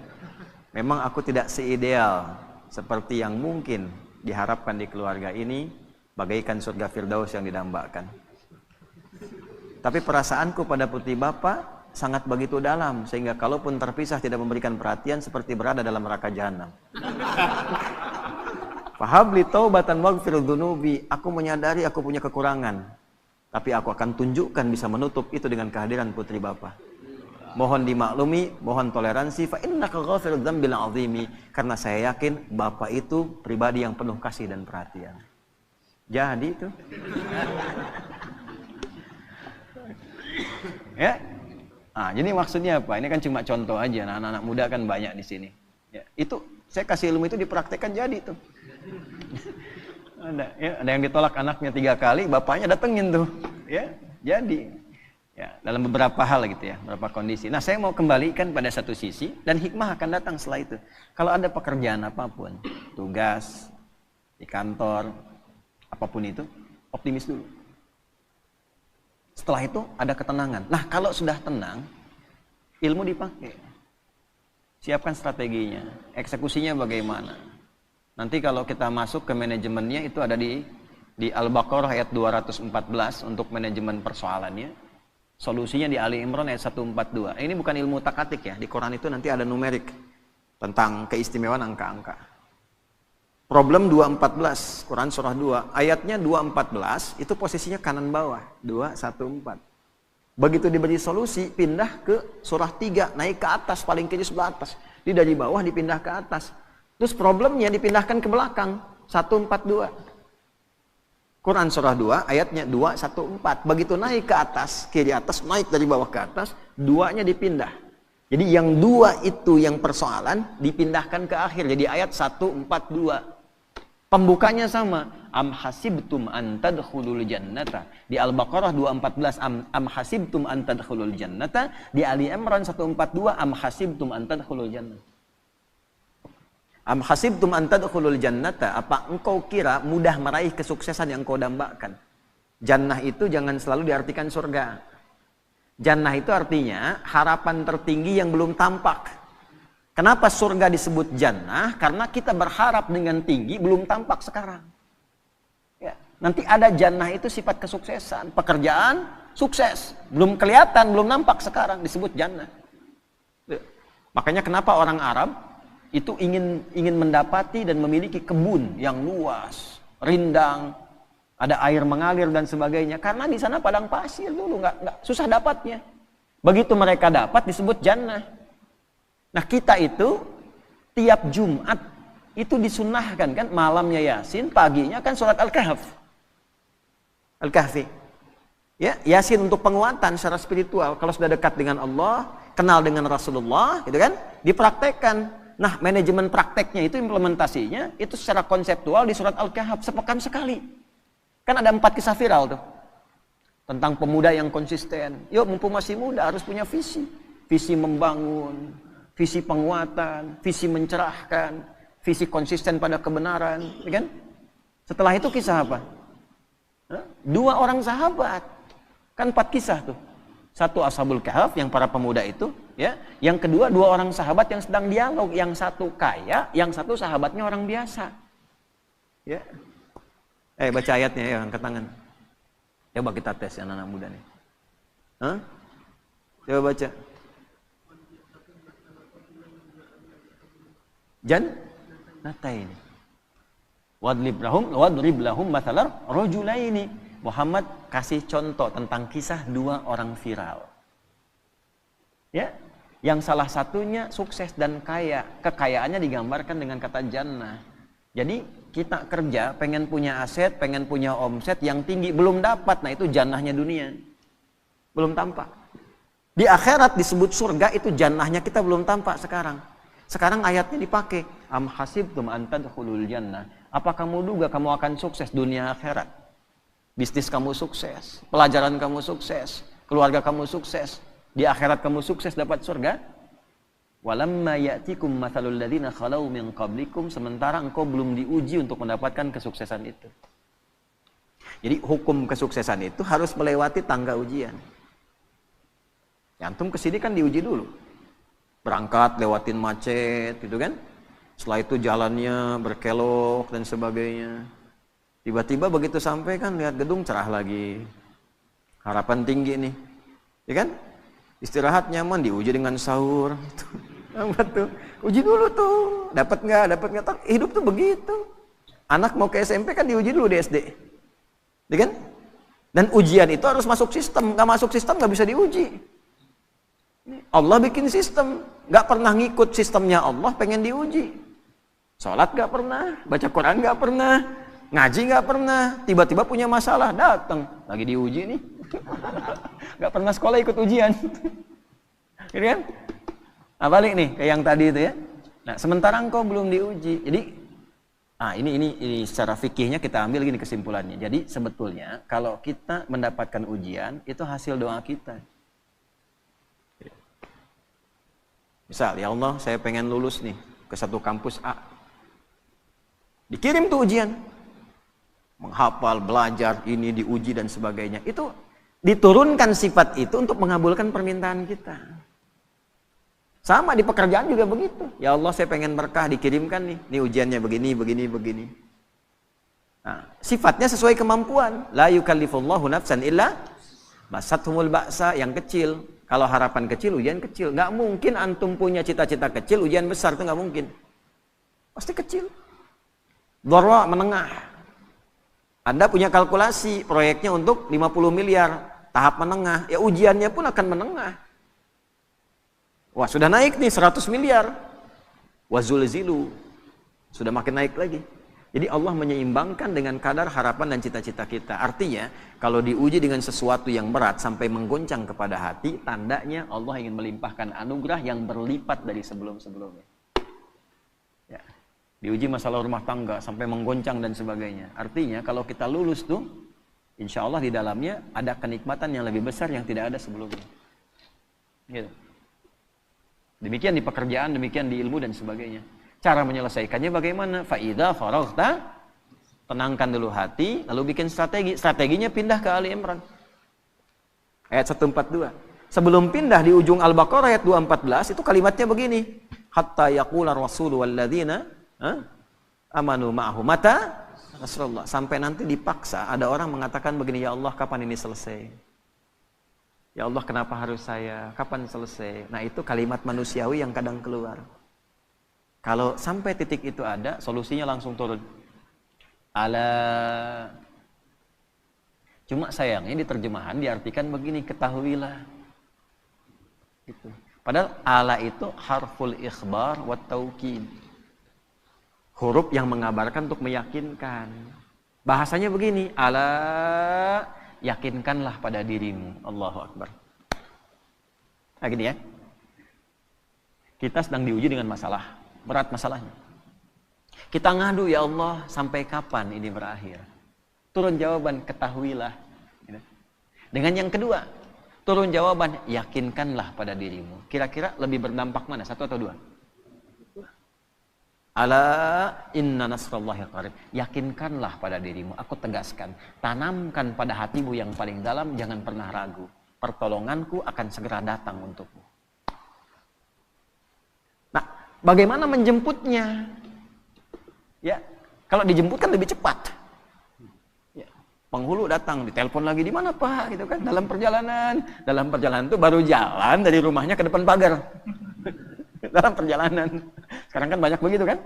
Memang aku tidak seideal seperti yang mungkin diharapkan di keluarga ini, bagaikan surga firdaus yang didambakan. Tapi perasaanku pada putri bapak sangat begitu dalam, sehingga kalaupun terpisah tidak memberikan perhatian seperti berada dalam neraka jahanam. Fahabli taubatan waghfir dzunubi. Aku menyadari aku punya kekurangan, tapi aku akan tunjukkan bisa menutup itu dengan kehadiran putri Bapak. Mohon dimaklumi, mohon toleransi. Fa innaka ghafirudz dzambil 'azimi. Karena saya yakin Bapak itu pribadi yang penuh kasih dan perhatian. Jadi itu. Ya. Jadi maksudnya apa? Ini kan cuma contoh aja. Nah, anak-anak muda kan banyak di sini. Ya, itu saya kasih ilmu itu dipraktekkan jadi tuh. Ada yang ditolak anaknya 3 kali, bapaknya datengin tuh, ya jadi, ya dalam beberapa hal gitu ya, beberapa kondisi. Nah, saya mau kembalikan pada satu sisi dan hikmah akan datang setelah itu. Kalau ada pekerjaan apapun, tugas di kantor, apapun itu, optimis dulu. Setelah itu ada ketenangan. Nah, kalau sudah tenang, ilmu dipakai. Siapkan strateginya, eksekusinya bagaimana. Nanti kalau kita masuk ke manajemennya itu ada di Al-Baqarah ayat 214 untuk manajemen persoalannya. Solusinya di Ali Imran ayat 142. Ini bukan ilmu takatik ya. Di Quran itu nanti ada numerik tentang keistimewaan angka-angka. Problem 214, Quran surah 2, ayatnya 214 itu posisinya kanan bawah, 214. Begitu diberi solusi, pindah ke surah 3, naik ke atas, paling kiri sebelah atas. Di dari bawah dipindah ke atas. Terus problemnya dipindahkan ke belakang, 142. Quran surah 2, ayatnya 214. Begitu naik ke atas, kiri atas, naik dari bawah ke atas, 2-nya dipindah. Jadi yang 2 itu yang persoalan, dipindahkan ke akhir. Jadi ayat 142. Pembukanya sama. Am hasibtum an tadkhulul jannata. Di Al-Baqarah 214, am hasibtum an tadkhulul jannata. Di Ali Imran 142, am hasibtum an tadkhulul jannata. Am hasibtum an tadkhulul jannata, apa engkau kira mudah meraih kesuksesan yang kau dambakan? Jannah itu jangan selalu diartikan surga. Jannah itu artinya harapan tertinggi yang belum tampak. Kenapa surga disebut jannah? Karena kita berharap dengan tinggi belum tampak sekarang. Ya, nanti ada jannah itu sifat kesuksesan, pekerjaan sukses, belum kelihatan, belum nampak sekarang disebut jannah. Ya. Makanya kenapa orang Arab itu ingin mendapati dan memiliki kebun yang luas, rindang, ada air mengalir dan sebagainya. Karena di sana padang pasir dulu, nggak susah dapatnya. Begitu mereka dapat disebut jannah. Nah, kita itu tiap Jumat itu disunnahkan kan, malamnya Yasin, paginya kan surat Al-Kahfi. Ya, Yasin untuk penguatan secara spiritual. Kalau sudah dekat dengan Allah, kenal dengan Rasulullah, gitu kan, dipraktekkan. Nah, manajemen prakteknya itu, implementasinya itu secara konseptual di surat Al-Kahf sepekan sekali. Kan ada 4 kisah viral tuh tentang pemuda yang konsisten. Yuk, mumpung masih muda harus punya visi. Visi membangun, visi penguatan, visi mencerahkan, visi konsisten pada kebenaran, kan? Setelah itu kisah apa? 2 orang sahabat. Kan 4 kisah tuh. 1 Ashabul Kahf yang para pemuda itu, ya. Yang kedua 2 orang sahabat yang sedang dialog, yang satu kaya, yang satu sahabatnya orang biasa. Ya. Baca ayatnya ya, angkat tangan. Coba kita tes ya, anak-anak muda nih. Coba baca. Jannataini. Wadrib lahum mathalar rajulaini. Muhammad kasih contoh tentang kisah dua orang viral. Ya, yang salah satunya sukses dan kaya. Kekayaannya digambarkan dengan kata jannah. Jadi kita kerja, pengen punya aset, pengen punya omset yang tinggi, belum dapat. Nah itu jannahnya dunia. Belum tampak. Di akhirat disebut surga, itu jannahnya kita belum tampak sekarang. Sekarang ayatnya dipakai. Am hasibtum an tadkhulul jannah. Apa kamu duga kamu akan sukses dunia akhirat? Bisnis kamu sukses, pelajaran kamu sukses, keluarga kamu sukses. Di akhirat kamu sukses dapat surga. Walamma ya'tikum mathalul ladzina khalau min qablikum, sementara engkau belum diuji untuk mendapatkan kesuksesan itu. Jadi hukum kesuksesan itu harus melewati tangga ujian. Antum kesini kan diuji dulu. Berangkat lewatin macet gitu kan. Setelah itu jalannya berkelok dan sebagainya. Tiba-tiba begitu sampai kan lihat gedung cerah lagi. Harapan tinggi nih. Ya kan? Istirahat nyaman, diuji dengan sahur. Apa tuh? Uji dulu tuh. Dapat nggak? Hidup tuh begitu. Anak mau ke SMP kan diuji dulu di SD. Ya kan? Dan ujian itu harus masuk sistem. Nggak masuk sistem nggak bisa diuji. Allah bikin sistem. Nggak pernah ngikut sistemnya Allah, pengen diuji. Sholat nggak pernah. Baca Quran nggak pernah. Ngaji nggak pernah. Tiba-tiba punya masalah. Datang. Lagi diuji nih. Nggak pernah sekolah ikut ujian. Gitu kan? Nah, balik nih ke yang tadi itu ya. Nah, sementara engkau belum diuji. Jadi ini secara fikihnya kita ambil gini kesimpulannya. Jadi sebetulnya kalau kita mendapatkan ujian itu hasil doa kita. Misal, ya Allah, saya pengen lulus nih ke satu kampus A. Dikirim tuh ujian. Menghafal, belajar, ini diuji dan sebagainya. Itu diturunkan sifat itu untuk mengabulkan permintaan kita. Sama di pekerjaan juga begitu. Ya Allah, saya pengen berkah, dikirimkan nih. Ini ujiannya begini. Nah, sifatnya sesuai kemampuan. La yukallifullahu nafsan illa masathumul ba'sa, yang kecil. Kalau harapan kecil, ujian kecil. Nggak mungkin antum punya cita-cita kecil, ujian besar, itu nggak mungkin. Pasti kecil. Dharra, menengah. Anda punya kalkulasi, proyeknya untuk 50 miliar, tahap menengah. Ya ujiannya pun akan menengah. Wah, sudah naik nih 100 miliar. Wazulzilu. Sudah makin naik lagi. Jadi Allah menyeimbangkan dengan kadar harapan dan cita-cita kita. Artinya, kalau diuji dengan sesuatu yang berat sampai menggoncang kepada hati, tandanya Allah ingin melimpahkan anugerah yang berlipat dari sebelum-sebelumnya. Ya. Diuji masalah rumah tangga sampai menggoncang dan sebagainya. Artinya, kalau kita lulus tuh, insya Allah di dalamnya ada kenikmatan yang lebih besar yang tidak ada sebelumnya. Gitu. Demikian di pekerjaan, demikian di ilmu dan sebagainya. Cara menyelesaikannya bagaimana? Fa'idha faraghta, tenangkan dulu hati, lalu bikin strategi. Strateginya pindah ke Ali Imran. Ayat 142. Sebelum pindah di ujung Al-Baqarah ayat 214, itu kalimatnya begini. Hatta yaqula rasulu walladzina amanu ma'ahu mata nasrullah. Sampai nanti dipaksa ada orang mengatakan begini, ya Allah, kapan ini selesai? Ya Allah, kenapa harus saya? Kapan selesai? Nah, itu kalimat manusiawi yang kadang keluar. Kalau sampai titik itu ada, solusinya langsung turun. Ala. Cuma sayangnya di terjemahan diartikan begini, ketahuilah. Gitu. Padahal ala itu harful ikhbar wa taukid. Huruf yang mengabarkan untuk meyakinkan. Bahasanya begini, ala, yakinkanlah pada dirimu. Allahu Akbar. Nah, gini ya. Kita sedang diuji dengan masalah. Berat masalahnya. Kita ngadu, ya Allah, sampai kapan ini berakhir? Turun jawaban, ketahuilah. Dengan yang kedua, turun jawaban, yakinkanlah pada dirimu. Kira-kira lebih berdampak mana? Satu atau dua? Ala inna nasrallahi qarib. Yakinkanlah pada dirimu. Aku tegaskan, tanamkan pada hatimu yang paling dalam, jangan pernah ragu. Pertolonganku akan segera datang untukmu. Bagaimana menjemputnya? Ya, kalau dijemput kan lebih cepat. Ya, penghulu datang, ditelepon lagi, di mana Pak? Gitu kan, dalam perjalanan itu baru jalan dari rumahnya ke depan pagar. Dalam perjalanan. Sekarang kan banyak begitu kan?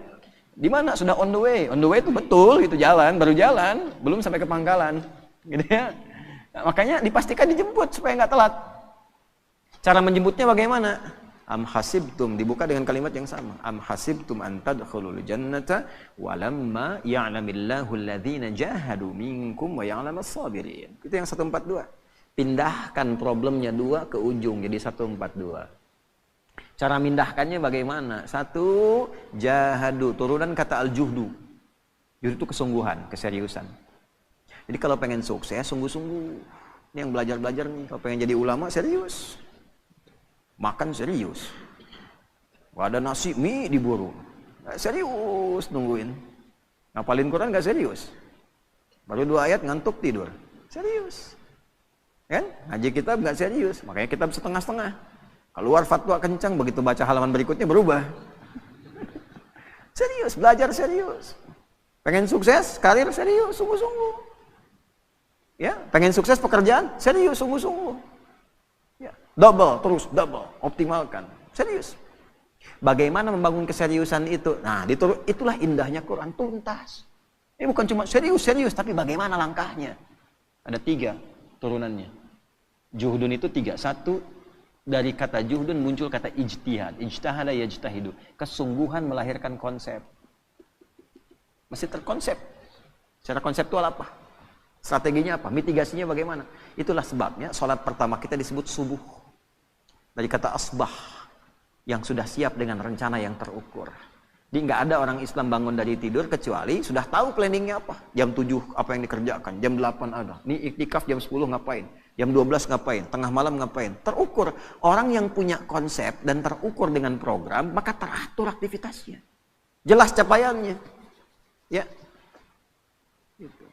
Di mana? Sudah on the way. On the way itu betul, itu jalan, baru jalan, belum sampai ke pangkalan. Gitu ya. Makanya dipastikan dijemput supaya nggak telat. Cara menjemputnya bagaimana? Am hasibtum, dibuka dengan kalimat yang sama. Am hasibtum an tadkhulul jannata walamma ya'lamillahu alladhina jahadu minkum wa ya'lamas sabirin. Itu yang 142. Pindahkan problemnya 2 ke ujung jadi 142. Cara mindahkannya bagaimana? 1, jahadu, turunan kata al-juhdu. Juhdu itu kesungguhan, keseriusan. Jadi kalau pengen sukses, sungguh-sungguh. Ini yang belajar-belajar nih, kalau pengen jadi ulama serius. Makan serius. Ada nasi mie diburu. Serius nungguin. Ngapalin Quran gak serius. Baru 2 ayat ngantuk tidur. Serius. Kan? Ngaji kitab gak serius. Makanya kitab setengah-setengah. Keluar fatwa kencang, begitu baca halaman berikutnya berubah. Serius, belajar serius. Pengen sukses, karir serius, sungguh-sungguh. Ya, pengen sukses pekerjaan, serius, sungguh-sungguh. Ya, double, terus double, optimalkan, serius. Bagaimana membangun keseriusan itu? Nah, itulah indahnya Quran, tuntas. Ini bukan cuma serius, tapi bagaimana langkahnya? Ada 3 turunannya. Juhdun itu 3. 1, dari kata juhdun muncul kata ijtihad. Ijtahada yajtahidu. Kesungguhan melahirkan konsep. Mesti terkonsep. Secara konseptual apa? Strateginya apa? Mitigasinya bagaimana? Itulah sebabnya sholat pertama kita disebut subuh. Dari kata asbah, yang sudah siap dengan rencana yang terukur. Jadi nggak ada orang Islam bangun dari tidur kecuali sudah tahu planningnya apa. Jam 7 apa yang dikerjakan, jam 8 ada. Ini iktikaf jam 10 ngapain, jam 12 ngapain, tengah malam ngapain. Terukur. Orang yang punya konsep dan terukur dengan program, maka teratur aktivitasnya. Jelas capaiannya. Ya.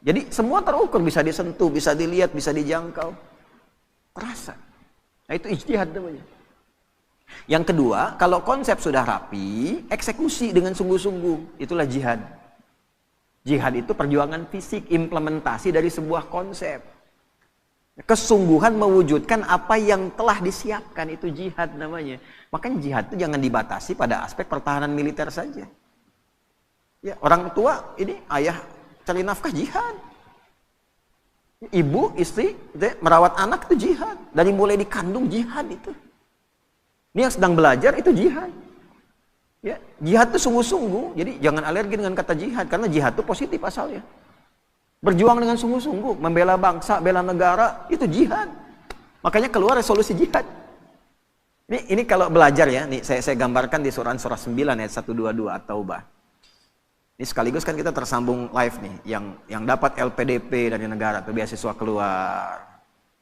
Jadi semua terukur, bisa disentuh, bisa dilihat, bisa dijangkau. Terasa. Nah itu ijtihad namanya. Yang kedua, kalau konsep sudah rapi, eksekusi dengan sungguh-sungguh. Itulah jihad. Jihad itu perjuangan fisik, implementasi dari sebuah konsep. Kesungguhan mewujudkan apa yang telah disiapkan, itu jihad namanya. Makanya jihad itu jangan dibatasi pada aspek pertahanan militer saja. Ya, orang tua, ini ayah cari nafkah jihad. Ibu, istri, merawat anak itu jihad. Dari mulai dikandung jihad itu. Ini yang sedang belajar itu jihad. Ya, jihad itu sungguh-sungguh. Jadi jangan alergi dengan kata jihad karena jihad itu positif asalnya. Berjuang dengan sungguh-sungguh, membela bangsa, bela negara, itu jihad. Makanya keluar resolusi jihad. Ini kalau belajar ya, nih saya gambarkan di surah 9 ayat 122 At-Taubah. Ini sekaligus kan kita tersambung live nih, yang dapat LPDP dari negara atau beasiswa keluar,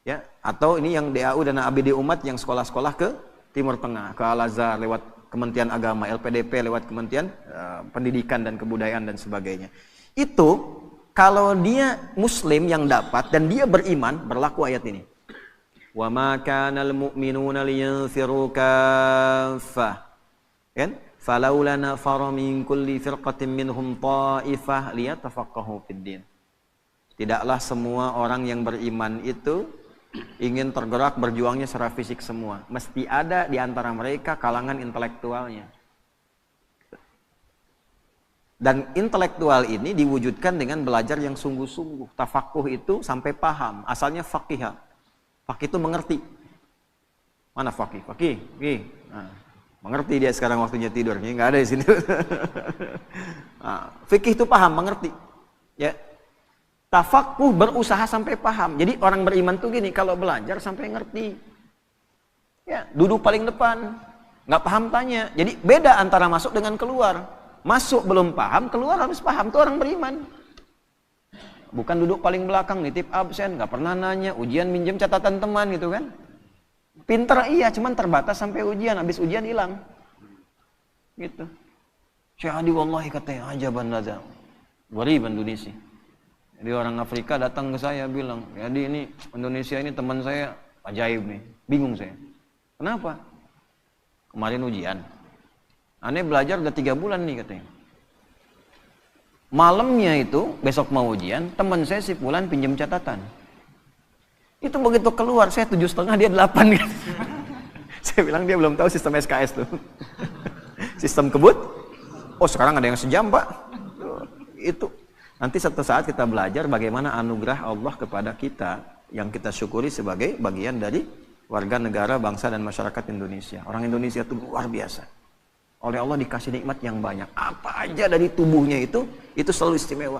ya, atau ini yang DAU dan ABD Umat yang sekolah-sekolah ke Timur Tengah, ke Al-Azhar lewat Kementerian Agama, LPDP lewat Kementerian Pendidikan dan Kebudayaan dan sebagainya. Itu kalau dia Muslim yang dapat dan dia beriman, berlaku ayat ini. Wa ma kanal mu'minuna liyanfiru kaffah. Kan? Falaula nafara min kulli firqatin minhum ta'ifah liyatafaqahu fid din. Tidaklah semua orang yang beriman itu ingin tergerak berjuangnya secara fisik semua. Mesti ada di antara mereka kalangan intelektualnya. Dan intelektual ini diwujudkan dengan belajar yang sungguh-sungguh. Tafakuh itu sampai paham. Asalnya faqih. Faqih itu mengerti. Mana faqih? Faqih. Nah, mengerti dia sekarang waktunya tidur. Ini nggak ada di sini. Nah, fikih itu paham, mengerti. Ya. Tafakuh berusaha sampai paham. Jadi orang beriman tuh gini, kalau belajar sampai ngerti. Ya, duduk paling depan. Nggak paham tanya. Jadi beda antara masuk dengan keluar. Masuk belum paham, keluar harus paham. Itu orang beriman. Bukan duduk paling belakang, nitip absen, nggak pernah nanya, ujian minjem catatan teman gitu kan. Pinter iya, cuman terbatas sampai ujian, habis ujian hilang. Gitu. Syahadi wallahi katanya, ajaban laza. Gharib Indonesia. Jadi orang Afrika datang ke saya bilang, jadi ini Indonesia ini teman saya ajaib nih. Bingung saya. Kenapa? Kemarin ujian. Aneh belajar udah 3 bulan nih katanya. Malamnya itu, besok mau ujian, teman saya si Fulan pinjam catatan. Itu begitu keluar, saya 7,5, dia 8 kan. Saya bilang dia belum tahu sistem SKS tuh. Sistem kebut. Oh sekarang ada yang sejam pak. Itu. Nanti suatu saat kita belajar bagaimana anugerah Allah kepada kita. yang kita syukuri sebagai bagian dari warga negara, bangsa dan masyarakat Indonesia. Orang Indonesia itu luar biasa. Oleh Allah dikasih nikmat yang banyak. Apa aja dari tubuhnya itu selalu istimewa.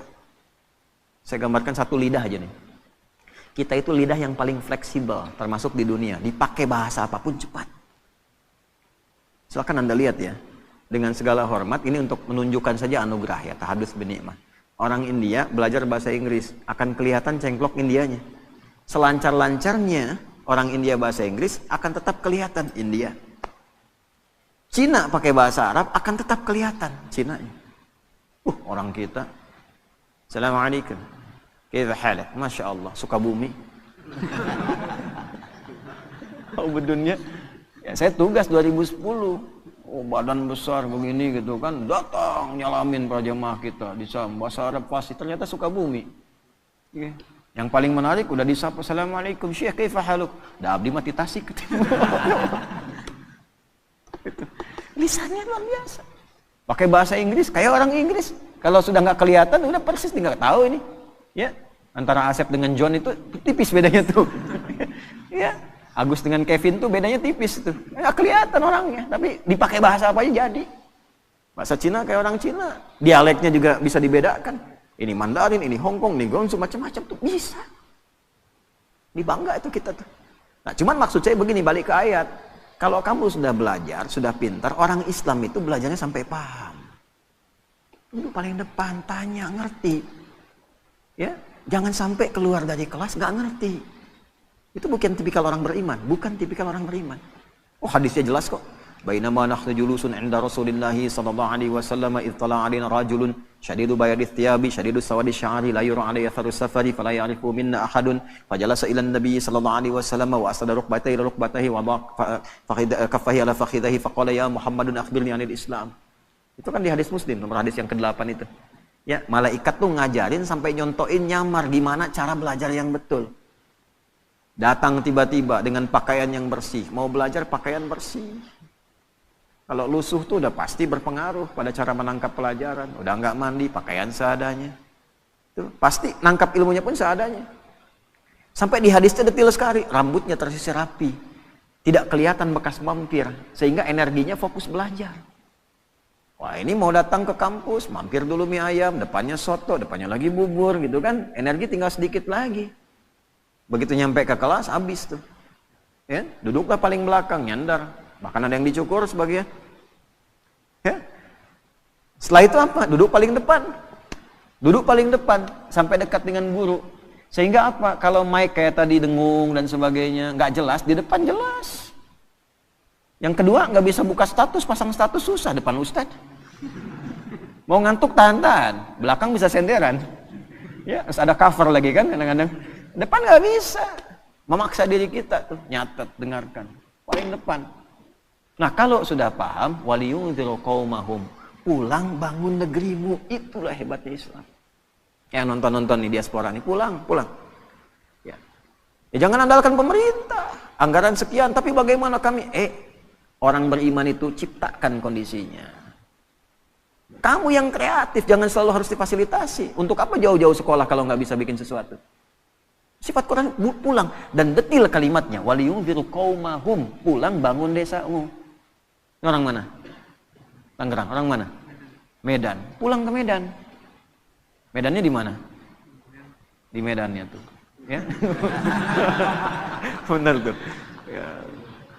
Saya gambarkan satu lidah aja nih. Kita itu lidah yang paling fleksibel termasuk di dunia. Dipakai bahasa apapun cepat. Silakan Anda lihat ya. Dengan segala hormat, ini untuk menunjukkan saja anugerah ya, tahadus binikmah. Orang India belajar bahasa Inggris, akan kelihatan cengklok Indianya. Selancar-lancarnya orang India bahasa Inggris, akan tetap kelihatan India. Cina pakai bahasa Arab, akan tetap kelihatan Cinanya. Orang kita. Assalamualaikum. Kaifa halak? Masya Allah, Sukabumi. Bedunnya. Ya, saya tugas 2010. Badan besar begini gitu kan, datang nyalamin para jemaah kita. Bisa bahasa Arab pasti, ternyata Sukabumi. Okay. Yang paling menarik udah disapa, Assalamualaikum Syekh, kaifa haluk? Dah abdi mati Tasik. Lisannya luar biasa. Pakai bahasa Inggris kayak orang Inggris. Kalau sudah nggak kelihatan udah persis nggak tahu ini. Ya, antara Asep dengan John itu tipis bedanya tuh. Ya, Agus dengan Kevin tuh bedanya tipis tuh. Nggak kelihatan orangnya, tapi dipakai bahasa apa aja jadi. Bahasa Cina kayak orang Cina. Dialeknya juga bisa dibedakan. Ini Mandarin, ini Hongkong, ini Guangzhou, macam-macam tuh bisa. Dibangga itu kita tuh. Nah, cuman maksud saya begini, balik ke ayat. Kalau kamu sudah belajar, sudah pintar, orang Islam itu belajarnya sampai paham. Duduk paling depan, tanya, ngerti. Ya, jangan sampai keluar dari kelas nggak ngerti. Itu bukan tipikal orang beriman, bukan tipikal orang beriman. Oh, hadisnya jelas kok. Bainama nahnu julusun 'inda Rasulillah sallallahu alaihi wasallam idh tala'a 'alaina rajulun syadidu bayadith thiyabi syadidu sawadi sya'ri la yura 'alaihi atharu safari fala ya'rifu minna ahadun fajalasa ila an-nabi sallallahu alaihi wasallam wa asada rukbatayhi ila rukbatayhi wa kaffahi ala fakhidhihi faqala ya Muhammadun akhbirni 'anil Islam. Itu kan di hadis Muslim, nomor hadis yang ke-8 itu. Ya, malaikat tuh ngajarin sampai nyontoin nyamar gimana cara belajar yang betul. Datang tiba-tiba dengan pakaian yang bersih, mau belajar pakaian bersih. Kalau lusuh tuh udah pasti berpengaruh pada cara menangkap pelajaran. Udah nggak mandi, pakaian seadanya. Tuh, pasti nangkap ilmunya pun seadanya. Sampai di hadisnya detail sekali, rambutnya tersisir rapi. Tidak kelihatan bekas mampir, sehingga energinya fokus belajar. Wah, ini mau datang ke kampus, mampir dulu mie ayam, depannya soto, depannya lagi bubur gitu kan. Energi tinggal sedikit lagi. Begitu nyampe ke kelas, habis tuh. Ya, duduklah paling belakang, nyandar. Bahkan ada yang dicukur sebagian. Ya. Setelah itu apa? Duduk paling depan. Duduk paling depan sampai dekat dengan guru. Sehingga apa? Kalau mic kayak tadi dengung dan sebagainya nggak jelas, di depan jelas. Yang kedua, nggak bisa buka status, pasang status susah depan ustad. Mau ngantuk tahan-tahan, belakang bisa senderan. Ya, terus ada cover lagi kan kadang-kadang. Depan nggak bisa. Memaksa diri kita tuh nyatet, dengarkan. Paling depan. Nah, kalau sudah paham, waliyundziru qaumahum, pulang bangun negerimu, itulah hebatnya Islam. Yang nonton-nonton nih diaspora nih, pulang. Ya. Jangan andalkan pemerintah, anggaran sekian, tapi bagaimana kami? Orang beriman itu ciptakan kondisinya. Kamu yang kreatif, jangan selalu harus difasilitasi. Untuk apa jauh-jauh sekolah kalau nggak bisa bikin sesuatu? Sifat Quran pulang dan detil kalimatnya, waliyundziru qaumahum, pulang bangun desamu. Orang mana? Tangerang. Orang mana? Medan. Pulang ke Medan. Medannya di mana? Di Medannya tuh. Ya. Benar tuh. Ya.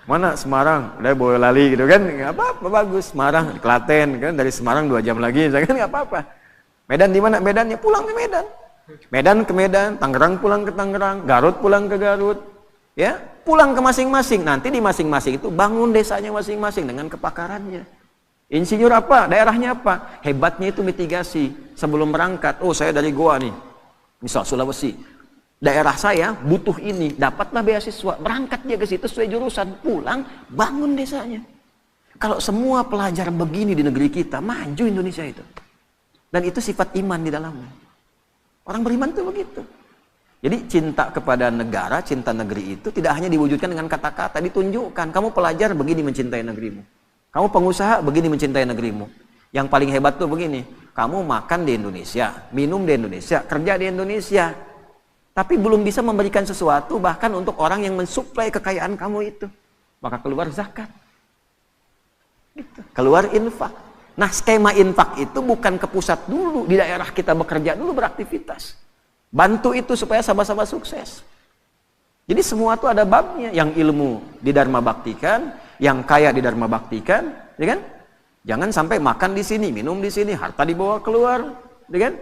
Mana Semarang? Udah boleh lali gitu kan? Nggak apa-apa, bagus. Semarang, Klaten kan, dari Semarang 2 jam lagi, kan nggak apa-apa. Medan di mana? Medannya pulang ke Medan. Medan ke Medan, Tangerang pulang ke Tangerang, Garut pulang ke Garut. Ya, pulang ke masing-masing. Nanti di masing-masing itu bangun desanya masing-masing dengan kepakarannya. Insinyur apa? Daerahnya apa? Hebatnya itu mitigasi. Sebelum berangkat, oh saya dari Goa nih. Misal Sulawesi. Daerah saya butuh ini, dapatlah beasiswa. Berangkat dia ke situ sesuai jurusan, pulang bangun desanya. Kalau semua pelajar begini di negeri kita, maju Indonesia itu. Dan itu sifat iman di dalamnya. Orang beriman itu begitu. Jadi cinta kepada negara, cinta negeri itu tidak hanya diwujudkan dengan kata-kata, ditunjukkan. Kamu pelajar begini mencintai negerimu. Kamu pengusaha begini mencintai negerimu. Yang paling hebat tuh begini, kamu makan di Indonesia, minum di Indonesia, kerja di Indonesia. tapi belum bisa memberikan sesuatu bahkan untuk orang yang mensuplai kekayaan kamu itu, maka keluar zakat. Gitu. Keluar infak. Nah, skema infak itu bukan ke pusat dulu, di daerah kita bekerja dulu, beraktivitas. Bantu itu supaya sama-sama sukses. Jadi semua itu ada babnya, yang ilmu didharma baktikan, yang kaya didharma baktikan, ya kan? Jangan sampai makan di sini, minum di sini, harta dibawa keluar, ya kan?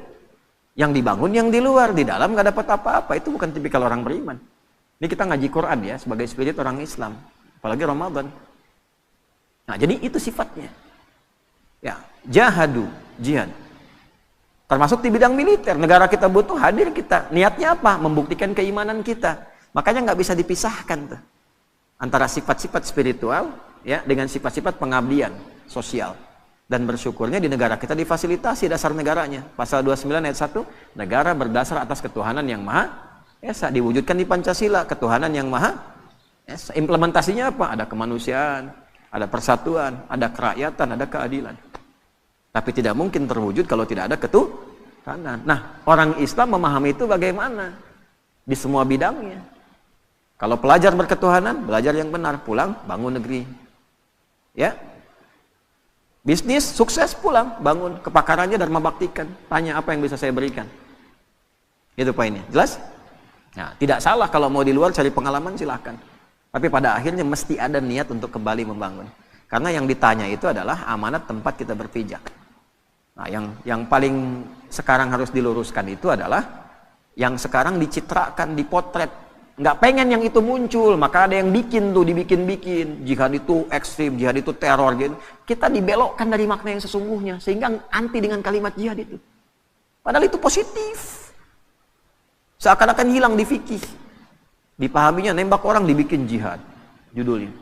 Yang dibangun yang di luar, di dalam nggak dapat apa-apa. Itu bukan tipikal orang beriman. Ini kita ngaji Quran ya, sebagai spirit orang Islam, apalagi Ramadan. Nah, jadi itu sifatnya. Ya, jahadu, jihad. Termasuk di bidang militer, negara kita butuh, hadir kita. Niatnya apa? Membuktikan keimanan kita. Makanya nggak bisa dipisahkan tuh antara sifat-sifat spiritual ya dengan sifat-sifat pengabdian sosial. Dan bersyukurnya di negara kita difasilitasi dasar negaranya. Pasal 29 ayat 1, negara berdasar atas ketuhanan yang Maha Esa, diwujudkan di Pancasila, ketuhanan yang Maha Esa. Implementasinya apa? Ada kemanusiaan, ada persatuan, ada kerakyatan, ada keadilan. Tapi tidak mungkin terwujud kalau tidak ada ketuhanan. Nah, orang Islam memahami itu bagaimana? Di semua bidangnya. Kalau pelajar berketuhanan, belajar yang benar, pulang, bangun negeri. Ya. Bisnis, sukses, pulang, bangun. Kepakarannya dharma baktikan. Tanya apa yang bisa saya berikan. Itu poinnya. Jelas? Nah, tidak salah kalau mau di luar cari pengalaman, silahkan. Tapi pada akhirnya mesti ada niat untuk kembali membangun. Karena yang ditanya itu adalah amanat tempat kita berpijak. Nah, yang paling sekarang harus diluruskan itu adalah yang sekarang dicitrakan, dipotret. Nggak pengen yang itu muncul, maka ada yang bikin tuh, dibikin-bikin. Jihad itu ekstrim, jihad itu teror gitu. Kita dibelokkan dari makna yang sesungguhnya, sehingga anti dengan kalimat jihad itu. Padahal itu positif. Seakan-akan hilang di fikih. Dipahaminya nembak orang dibikin jihad, judulnya.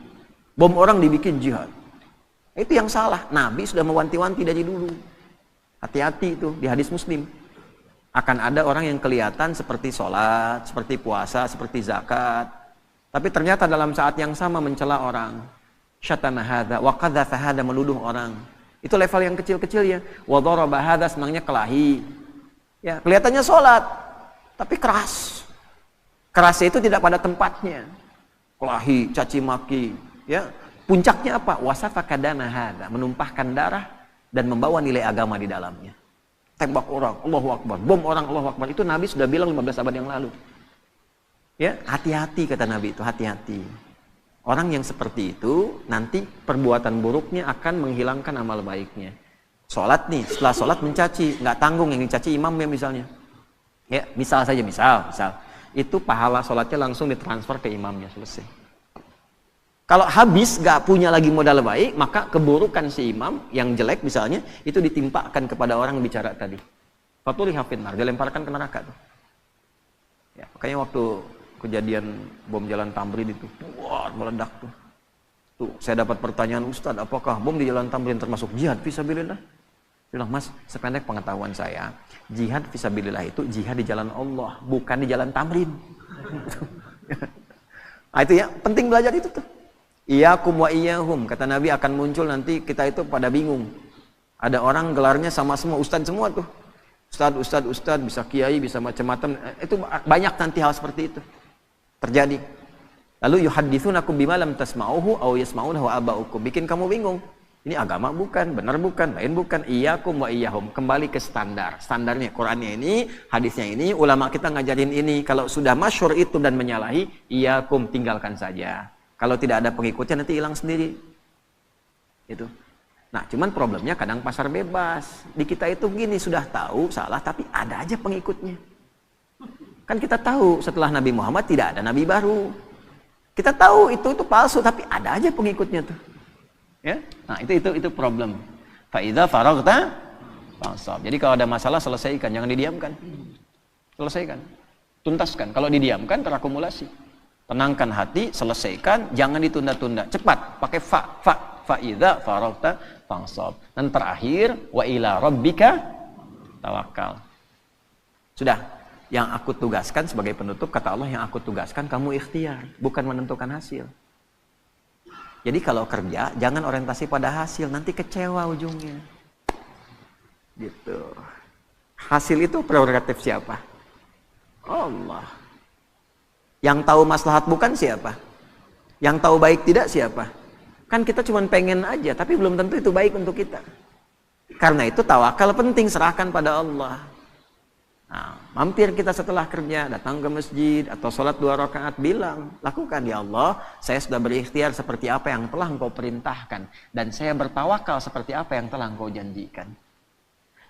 Bom orang dibikin jihad. Itu yang salah. Nabi sudah mewanti-wanti dari dulu. Hati-hati itu di hadis Muslim. Akan ada orang yang kelihatan seperti sholat, seperti puasa, seperti zakat. Tapi ternyata dalam saat yang sama mencela orang. Syatama hadza wa qadzafa hadza, menuduh orang. Itu level yang kecil-kecil ya. Wa daraba hadza, senangnya kelahi. Ya, kelihatannya sholat, tapi keras. Kerasnya itu tidak pada tempatnya. Kelahi, caci maki, ya. Puncaknya apa? Wasafa kadama hadza, menumpahkan darah dan membawa nilai agama di dalamnya. Tembak orang, Allahu Akbar, bom orang, Allahu Akbar. Itu Nabi sudah bilang 15 abad yang lalu. Ya, hati-hati kata Nabi itu, hati-hati. Orang yang seperti itu nanti perbuatan buruknya akan menghilangkan amal baiknya. Sholat nih, setelah sholat mencaci, nggak tanggung yang dicaci imamnya misalnya. Ya, misal saja, misal. Itu pahala sholatnya langsung ditransfer ke imamnya, selesai. Kalau habis gak punya lagi modal baik, maka keburukan si imam yang jelek misalnya itu ditimpakan kepada orang bicara tadi. Fatuli hafidnar, dilemparkan ke neraka tuh. Ya, makanya waktu kejadian bom Jalan Tamrin itu, wah, meledak tuh. Tuh, saya dapat pertanyaan, Ustaz, apakah bom di Jalan Tamrin termasuk jihad fisabilillah? Bilang, Mas, sependek pengetahuan saya, jihad fisabilillah itu jihad di jalan Allah, bukan di Jalan Tamrin. Nah, itu ya, penting belajar itu tuh. Iyakum wa iyahum, kata Nabi akan muncul nanti kita itu pada bingung. Ada orang gelarnya sama semua, ustadz semua tuh. Ustadz, bisa kiai, bisa macam-macam. Itu banyak nanti hal seperti itu terjadi. Lalu yuhadditsunakum bima lam tasma'uhu aw yasma'unahu aba'ukum. Bikin kamu bingung. Ini agama bukan, benar bukan, lain bukan. Iyakum wa iyahum, kembali ke standar. Standarnya Qur'annya ini, hadisnya ini, ulama kita ngajarin ini. Kalau sudah masyhur itu dan menyalahi, iyakum, tinggalkan saja. Kalau tidak ada pengikutnya nanti hilang sendiri. Itu. Nah, cuman problemnya kadang pasar bebas. Di kita itu gini, sudah tahu salah tapi ada aja pengikutnya. Kan kita tahu setelah Nabi Muhammad tidak ada nabi baru. Kita tahu itu palsu tapi ada aja pengikutnya tuh. Ya? Nah, itu problem. Fa idza faraghta fansab. Jadi kalau ada masalah selesaikan, jangan didiamkan. Selesaikan. Tuntaskan. Kalau didiamkan terakumulasi. Tenangkan hati, selesaikan, jangan ditunda-tunda. Cepat, pakai fa idza faraghta fansab. Dan terakhir, wa ila rabbika tawakkal. Sudah, yang aku tugaskan sebagai penutup, kata Allah, yang aku tugaskan kamu ikhtiar, bukan menentukan hasil. Jadi kalau kerja, jangan orientasi pada hasil, nanti kecewa ujungnya. Gitu. Hasil itu prerogatif siapa? Allah. Yang tahu maslahat bukan siapa? Yang tahu baik tidak siapa? Kan kita cuma pengen aja, tapi belum tentu itu baik untuk kita. Karena itu tawakal penting, serahkan pada Allah. Nah, mampir kita setelah kerja, datang ke masjid atau sholat 2 rakaat, bilang, lakukan, ya Allah, saya sudah berikhtiar seperti apa yang telah Engkau perintahkan, dan saya bertawakal seperti apa yang telah Engkau janjikan.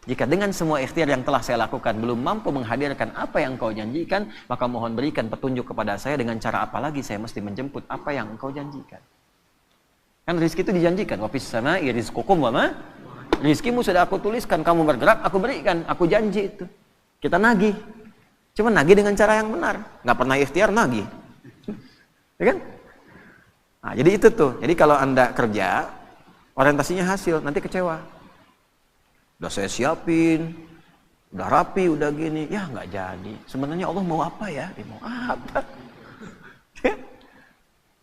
Jika dengan semua ikhtiar yang telah saya lakukan belum mampu menghadirkan apa yang Engkau janjikan, maka mohon berikan petunjuk kepada saya dengan cara apa lagi saya mesti menjemput apa yang Engkau janjikan. Kan rezeki itu dijanjikan, wa fis sama'i rizqukum wa ma, rizkimu sudah aku tuliskan, kamu bergerak, aku berikan, aku janji itu. Kita nagih, cuma nagih dengan cara yang benar, nggak pernah ikhtiar nagih, ya kan? Nah, jadi itu tuh. Jadi kalau Anda kerja, orientasinya hasil, nanti kecewa. Udah saya siapin, udah rapi, udah gini, ya nggak jadi. Sebenarnya Allah mau apa ya? Dia mau apa?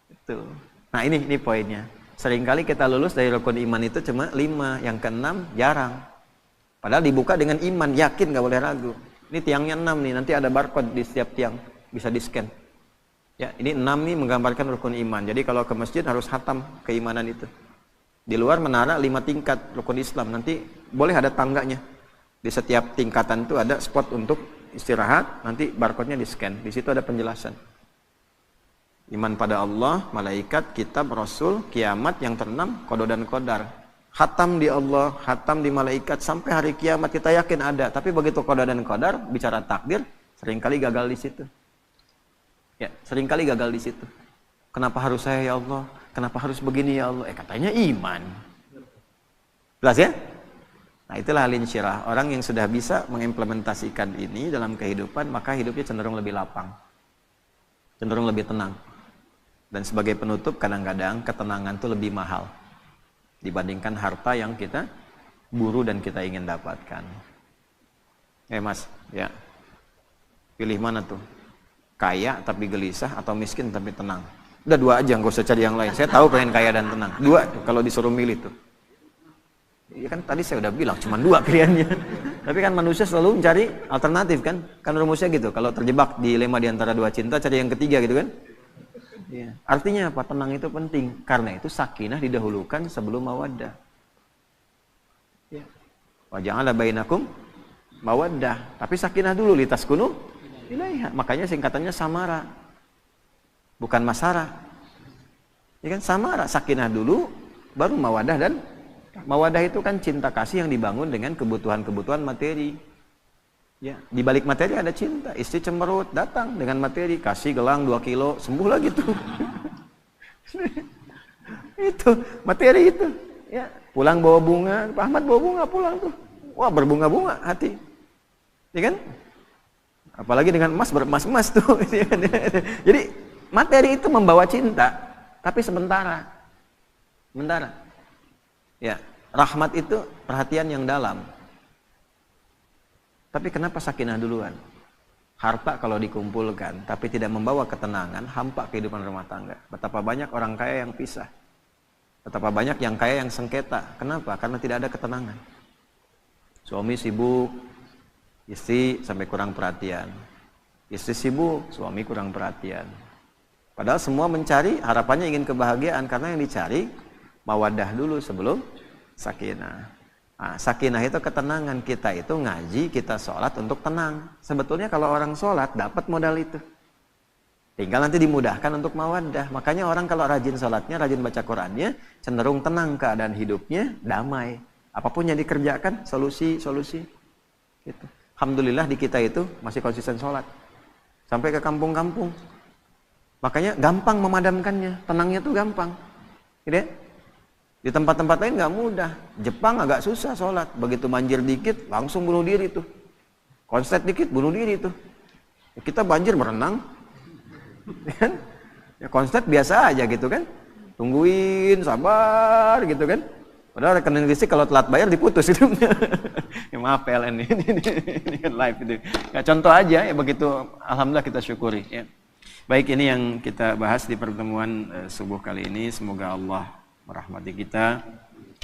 Itu. Nah ini poinnya. Seringkali kita lulus dari rukun iman itu cuma 5, yang ke-6 jarang. Padahal dibuka dengan iman, yakin, nggak boleh ragu. Ini tiangnya 6 nih, nanti ada barcode di setiap tiang, bisa di-scan. Ya, ini 6 nih menggambarkan rukun iman. Jadi kalau ke masjid harus hatam keimanan itu. Di luar menara 5 tingkat rukun Islam, nanti boleh ada tangganya. Di setiap tingkatan itu ada spot untuk istirahat, nanti barcode-nya di-scan. Di situ ada penjelasan. Iman pada Allah, malaikat, kitab, rasul, kiamat, yang terenam qada dan qadar. Hatam di Allah, hatam di malaikat, sampai hari kiamat kita yakin ada. Tapi begitu qada dan qadar, bicara takdir, seringkali gagal di situ. Ya, seringkali gagal di situ. Kenapa harus saya ya Allah? Kenapa harus begini ya Allah? Katanya iman. Jelas ya? Nah, itulah al-insyirah. Orang yang sudah bisa mengimplementasikan ini dalam kehidupan, maka hidupnya cenderung lebih lapang. Cenderung lebih tenang. Dan sebagai penutup, kadang-kadang ketenangan itu lebih mahal dibandingkan harta yang kita buru dan kita ingin dapatkan. Mas, ya. Pilih mana tuh? Kaya tapi gelisah atau miskin tapi tenang? Udah 2 aja, nggak usah cari yang lain. Saya tahu pengen kaya dan tenang. 2 tuh kalau disuruh milih tuh. Ya kan tadi saya udah bilang cuma 2 pilihannya. Tapi kan manusia selalu mencari alternatif kan? Kan rumusnya gitu. Kalau terjebak dilema di antara 2 cinta, cari yang ketiga gitu kan? Ya. Artinya apa? Tenang itu penting. Karena itu sakinah didahulukan sebelum mawaddah. Ya. Wa ja'ala bainakum mawaddah. Tapi sakinah dulu, litaskunu ilaiha. Makanya singkatannya samara. Bukan masara. Ya kan, samara, sakinah dulu baru mawaddah. Dan mawaddah itu kan cinta kasih yang dibangun dengan kebutuhan-kebutuhan materi. Ya, di balik materi ada cinta. Istri cemberut, datang dengan materi, kasih gelang 2 kilo, sembuh lagi tuh. Itu materi itu. Ya, pulang bawa bunga, Pak Ahmad bawa bunga pulang tuh. Wah, berbunga-bunga hati. Ya kan? Apalagi dengan emas, beremas-emas tuh. Jadi materi itu membawa cinta, tapi sementara. Sementara. Ya, rahmat itu perhatian yang dalam. Tapi kenapa sakinah duluan? Harta kalau dikumpulkan, tapi tidak membawa ketenangan, hampa kehidupan rumah tangga. Betapa banyak orang kaya yang pisah. Betapa banyak yang kaya yang sengketa. Kenapa? Karena tidak ada ketenangan. Suami sibuk, istri sampai kurang perhatian. Istri sibuk, suami kurang perhatian. Padahal semua mencari, harapannya ingin kebahagiaan, karena yang dicari mawaddah dulu sebelum sakinah. Nah, sakinah itu ketenangan. Kita itu ngaji, kita sholat untuk tenang. Sebetulnya kalau orang sholat dapat modal itu, tinggal nanti dimudahkan untuk mawaddah. Makanya orang kalau rajin sholatnya, rajin baca Qurannya, cenderung tenang keadaan hidupnya, damai. Apapun yang dikerjakan, solusi gitu. Alhamdulillah di kita itu masih konsisten sholat sampai ke kampung-kampung. Makanya gampang memadamkannya, tenangnya tuh gampang gitu ya. Di tempat-tempat lain nggak mudah. Jepang agak susah sholat. Begitu banjir dikit, langsung bunuh diri tuh. Konslet dikit, bunuh diri tuh. Ya, kita banjir berenang. Ya konslet biasa aja gitu kan. Tungguin, sabar gitu kan. Padahal rekening listrik kalau telat bayar diputus itu. Ya, maaf PLN ini kan live itu. Ya, contoh aja ya begitu. Alhamdulillah kita syukuri. Ya. Baik, ini yang kita bahas di pertemuan subuh kali ini. Semoga Allah merahmati kita,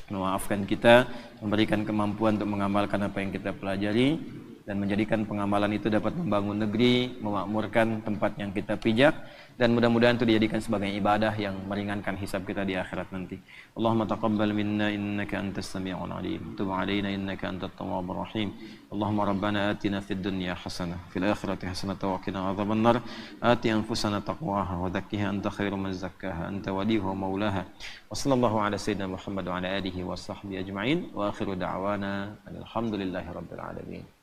memaafkan kita, memberikan kemampuan untuk mengamalkan apa yang kita pelajari, dan menjadikan pengamalan itu dapat membangun negeri, memakmurkan tempat yang kita pijak, dan mudah-mudahan itu dijadikan sebagai ibadah yang meringankan hisab kita di akhirat nanti. Allahumma taqabbal minna innaka antas sami'ul alim, tub 'alaina innaka antat tawwabur rahim. Allahumma rabbana atina fid dunya hasanah fil akhirati hasanah wa qina adzabannar. Ati anfusana taqwaha wa zakkiha anta khairu man zakkaha anta waliyuha wa maulaha. Wa sallallahu ala sayyidina Muhammad wa ala alihi wa sahbihi ajma'in wa akhiru da'wana alhamdulillahi rabbil alamin.